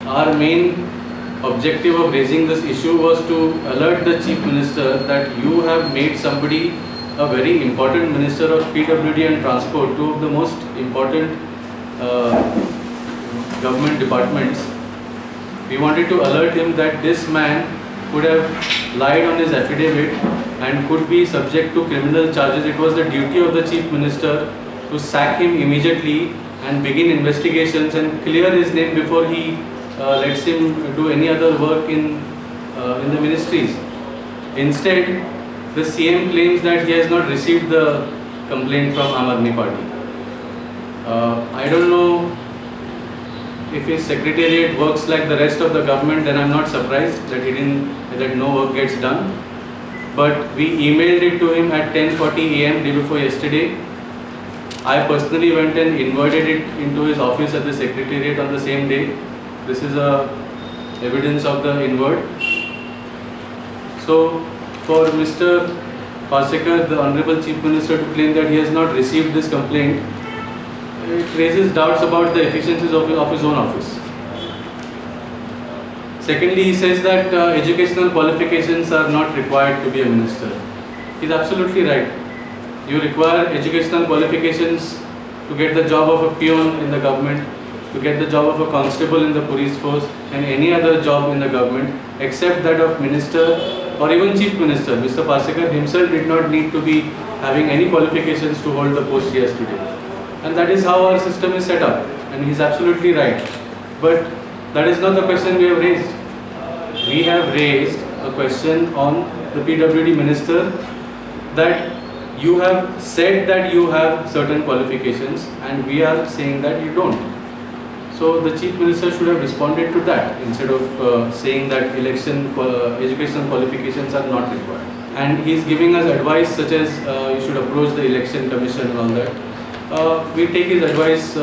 our main objective of raising this issue was to alert the Chief Minister that you have made somebody a very important Minister of PWD and Transport, two of the most important government departments. We wanted to alert him that this man could have lied on his affidavit and could be subject to criminal charges. It was the duty of the Chief Minister to sack him immediately and begin investigations and clear his name before he lets him do any other work in the ministries. Instead, the CM claims that he has not received the complaint from Aam Aadmi Party. I don't know if his secretariat works like the rest of the government, then I'm not surprised that no work gets done. But we emailed it to him at 10:40 AM day before yesterday. I personally went and invited it into his office at the secretariat on the same day. This is evidence of the invert. So for Mr. Parsekar, the Honorable Chief Minister, to claim that he has not received this complaint, it raises doubts about the efficiencies of his own office. Secondly, he says that educational qualifications are not required to be a minister. He is absolutely right. You require educational qualifications to get the job of a peon in the government, to get the job of a constable in the police force and any other job in the government except that of minister or even chief minister. Mr. Parsekar himself did not need to be having any qualifications to hold the post he has today. And that is how our system is set up, and he is absolutely right. But that is not the question we have raised. We have raised a question on the PWD minister that you have said that you have certain qualifications and we are saying that you don't. So the Chief Minister should have responded to that instead of saying that educational qualifications are not required. And he is giving us advice such as you should approach the Election Commission and all that. We take his advice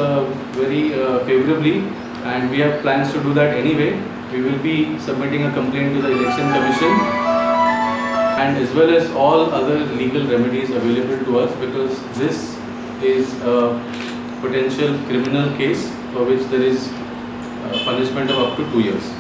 very favorably, and we have plans to do that anyway. We will be submitting a complaint to the Election Commission and as well as all other legal remedies available to us, because this is a potential criminal case for which there is punishment of up to 2 years.